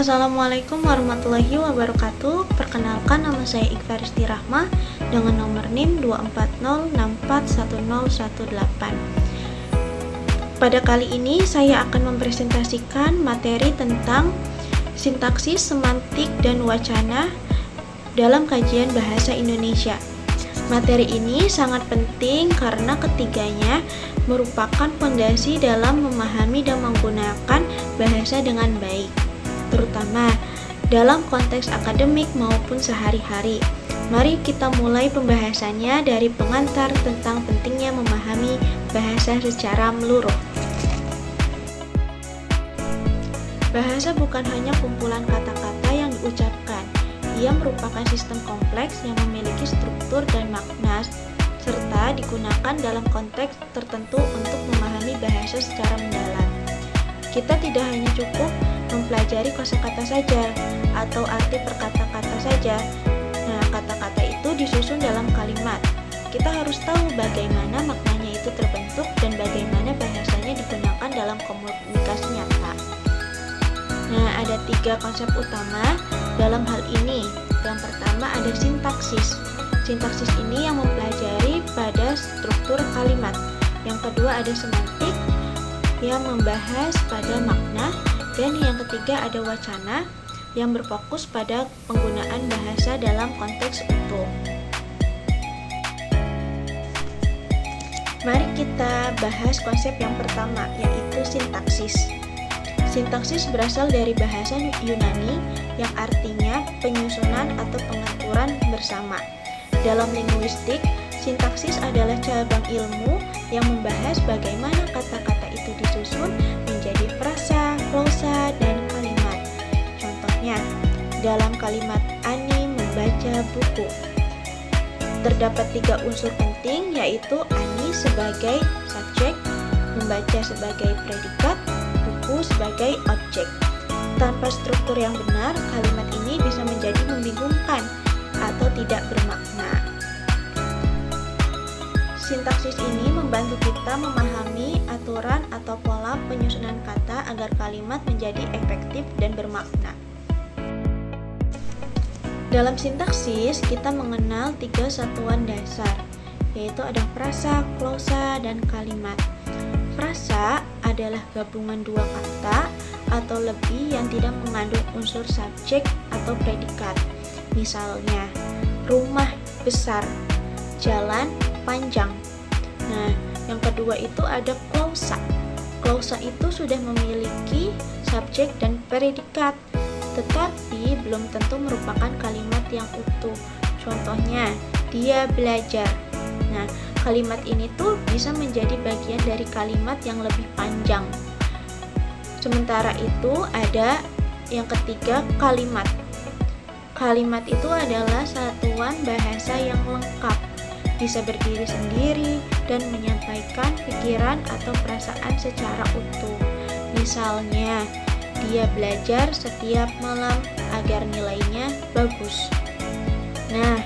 Assalamualaikum warahmatullahi wabarakatuh. Perkenalkan, nama saya Iqfar Istirahma dengan nomor NIM 240641018. Pada kali ini saya akan mempresentasikan materi tentang sintaksis, semantik, dan wacana dalam kajian bahasa Indonesia. Materi ini sangat penting karena ketiganya merupakan fondasi dalam memahami dan menggunakan bahasa dengan baik, terutama dalam konteks akademik maupun sehari-hari. Mari kita mulai pembahasannya dari pengantar tentang pentingnya memahami bahasa secara menyeluruh. Bahasa bukan hanya kumpulan kata-kata yang diucapkan. Ia merupakan sistem kompleks yang memiliki struktur dan makna, serta digunakan dalam konteks tertentu untuk memahami bahasa secara mendalam. Kita tidak hanya cukup mempelajari kosakata saja atau arti per kata-kata saja. Nah, kata-kata itu disusun dalam kalimat. Kita harus tahu bagaimana maknanya itu terbentuk dan bagaimana bahasanya digunakan dalam komunikasi nyata. Nah, ada 3 konsep utama dalam hal ini. Yang pertama ada sintaksis. Sintaksis ini yang mempelajari pada struktur kalimat. Yang kedua ada semantik yang membahas pada makna. Dan yang ketiga ada wacana yang berfokus pada penggunaan bahasa dalam konteks utuh. Mari kita bahas konsep yang pertama, yaitu sintaksis. Sintaksis berasal dari bahasa Yunani yang artinya penyusunan atau pengaturan bersama. Dalam linguistik, sintaksis adalah cabang ilmu yang membahas bagaimana kata-kata itu disusun menjadi frasa, klausa, dan kalimat. Contohnya, dalam kalimat Ani membaca buku, terdapat 3 unsur penting, yaitu Ani sebagai subjek, membaca sebagai predikat, buku sebagai objek. Tanpa struktur yang benar, kalimat ini bisa menjadi membingungkan atau tidak bermakna. Sintaksis ini membantu kita memahami aturan atau pola penyusunan kata agar kalimat menjadi efektif dan bermakna. Dalam sintaksis, kita mengenal 3 satuan dasar, yaitu ada frasa, klausa, dan kalimat. Frasa adalah gabungan 2 kata atau lebih yang tidak mengandung unsur subjek atau predikat. Misalnya, rumah besar, jalan panjang. Nah, yang kedua itu ada klausa. Klausa itu sudah memiliki subjek dan predikat, tetapi belum tentu merupakan kalimat yang utuh. Contohnya, dia belajar. Nah, kalimat ini tuh bisa menjadi bagian dari kalimat yang lebih panjang. Sementara itu ada yang ketiga, kalimat. Kalimat itu adalah satuan bahasa yang lengkap, bisa berdiri sendiri dan menyampaikan pikiran atau perasaan secara utuh. Misalnya, dia belajar setiap malam agar nilainya bagus. Nah,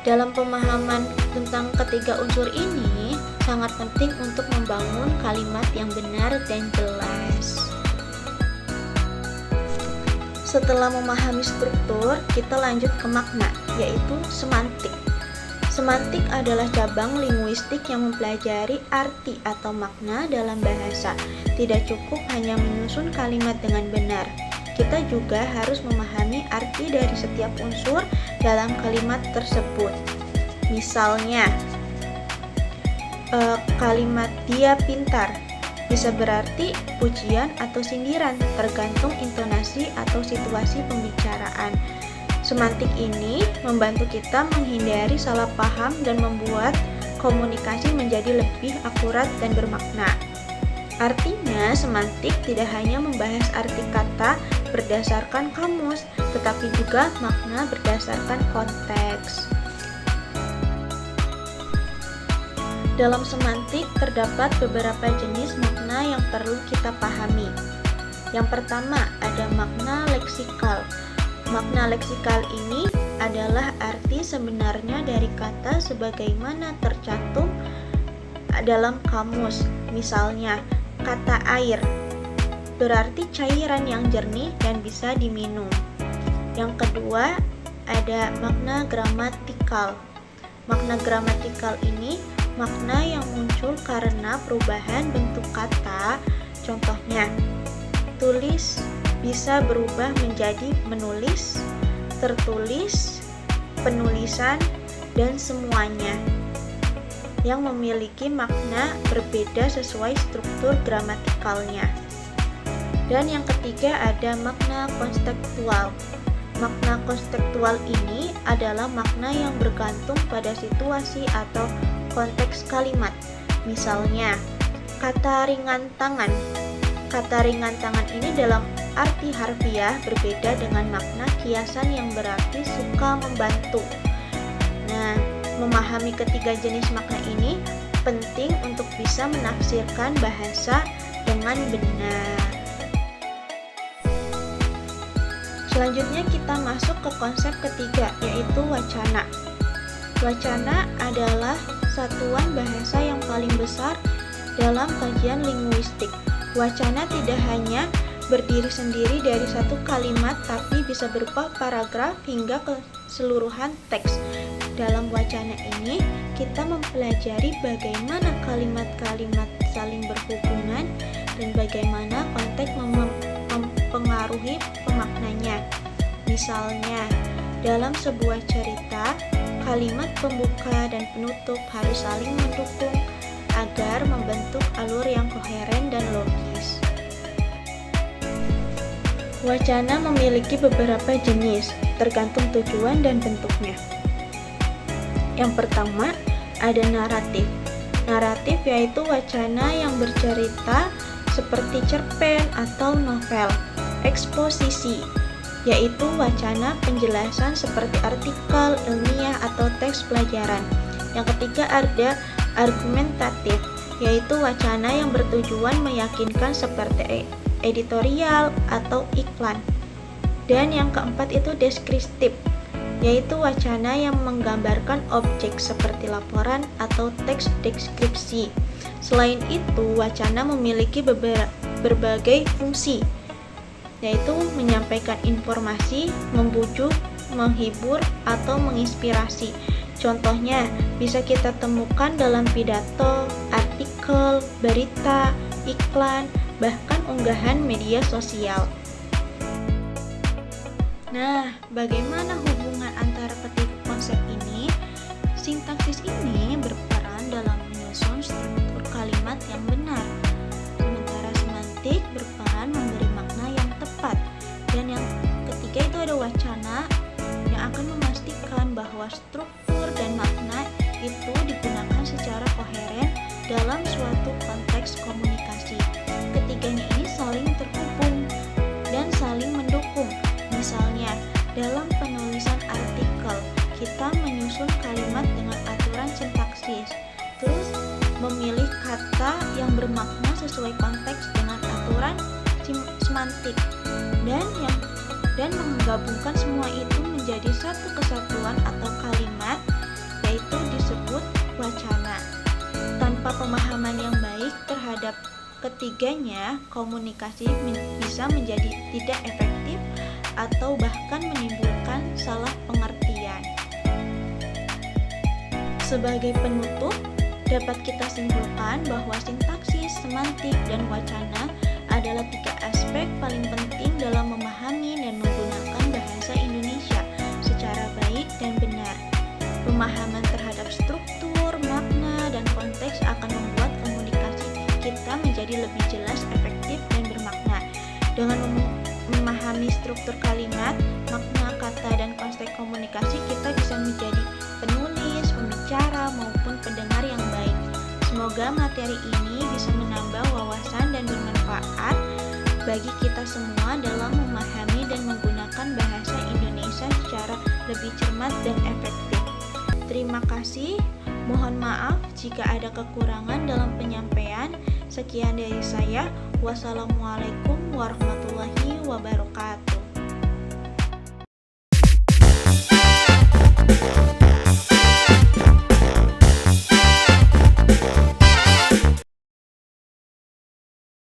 dalam pemahaman tentang ketiga unsur ini sangat penting untuk membangun kalimat yang benar dan jelas. Setelah memahami struktur, kita lanjut ke makna, yaitu semantik. Semantik adalah cabang linguistik yang mempelajari arti atau makna dalam bahasa. Tidak cukup hanya menyusun kalimat dengan benar. Kita juga harus memahami arti dari setiap unsur dalam kalimat tersebut. Misalnya, kalimat dia pintar bisa berarti pujian atau sindiran, tergantung intonasi atau situasi pembicaraan. Semantik ini membantu kita menghindari salah paham dan membuat komunikasi menjadi lebih akurat dan bermakna. Artinya, semantik tidak hanya membahas arti kata berdasarkan kamus, tetapi juga makna berdasarkan konteks. Dalam semantik terdapat beberapa jenis makna yang perlu kita pahami. Yang pertama, ada makna leksikal. Makna leksikal ini adalah arti sebenarnya dari kata sebagaimana tercantum dalam kamus. Misalnya, kata air. berarti cairan yang jernih dan bisa diminum. Yang kedua, ada makna gramatikal. Makna gramatikal ini makna yang muncul karena perubahan bentuk kata. Contohnya, tulis bisa berubah menjadi menulis, tertulis, penulisan, dan semuanya yang memiliki makna berbeda sesuai struktur gramatikalnya. Dan yang ketiga ada makna konstekstual. Makna konstekstual ini adalah makna yang bergantung pada situasi atau konteks kalimat. Misalnya, kata ringan tangan. Kata ringan tangan ini dalam arti harfiah berbeda dengan makna kiasan yang berarti suka membantu. Nah, memahami ketiga jenis makna ini penting untuk bisa menafsirkan bahasa dengan benar. Selanjutnya kita masuk ke konsep ketiga, yaitu wacana. Wacana adalah satuan bahasa yang paling besar dalam kajian linguistik. Wacana tidak hanya berdiri sendiri dari satu kalimat, tapi bisa berupa paragraf hingga keseluruhan teks. Dalam wacana ini, kita mempelajari bagaimana kalimat-kalimat saling berhubungan dan bagaimana konteks mempengaruhi pemaknanya. Misalnya, dalam sebuah cerita, kalimat pembuka dan penutup harus saling mendukung agar membentuk alur yang koheren dan logis. Wacana memiliki beberapa jenis, tergantung tujuan dan bentuknya. Yang pertama, ada naratif. Naratif yaitu wacana yang bercerita seperti cerpen atau novel. Eksposisi yaitu wacana penjelasan seperti artikel ilmiah atau teks pelajaran. Yang ketiga ada argumentatif, yaitu wacana yang bertujuan meyakinkan seperti editorial atau iklan. Dan yang keempat itu deskriptif, yaitu wacana yang menggambarkan objek seperti laporan atau teks deskripsi. Selain itu, wacana memiliki berbagai fungsi, yaitu menyampaikan informasi, membujuk, menghibur, atau menginspirasi. Contohnya, bisa kita temukan dalam pidato, artikel, berita, iklan, bahkan unggahan media sosial. Nah, bagaimana hubungan antara ketiga konsep ini? Sintaksis ini berperan dalam menyusun struktur kalimat yang benar, sementara semantik berperan memberi makna yang tepat. Dan yang ketiga itu ada wacana yang akan memastikan bahwa struktur dan makna itu digunakan secara koheren dalam suatu konteks komunikasi. Ketiganya ini saling terhubung dan saling mendukung. Misalnya, dalam penulisan artikel, kita menyusun kalimat dengan aturan sintaksis, terus memilih kata yang bermakna sesuai konteks dengan aturan semantik, dan menggabungkan semua itu menjadi satu kesatuan atau kalimat, yaitu disebut wacana. Tanpa pemahaman yang baik terhadap ketiganya, komunikasi bisa menjadi tidak efektif atau bahkan menimbulkan salah pengertian. Sebagai penutup, dapat kita simpulkan bahwa sintaksis, semantik, dan wacana adalah tiga aspek paling penting dalam memahami dan menggunakan bahasa Indonesia secara baik dan benar. Pemahaman terhadap struktur, makna, dan konteks akan membuat komunikasi kita menjadi lebih jelas, efektif, dan bermakna. Dengan memahami struktur kalimat, makna kata, dan konteks komunikasi, kita bisa menjadi penulis, pembicara, maupun pendengar yang baik. Semoga materi ini bisa menambah wawasan dan bermanfaat bagi kita semua dalam memahami dan menggunakan bahasa Indonesia secara lebih cermat dan efektif. Terima kasih. Mohon maaf jika ada kekurangan dalam penyampaian. Sekian dari saya. Wassalamualaikum warahmatullahi wabarakatuh.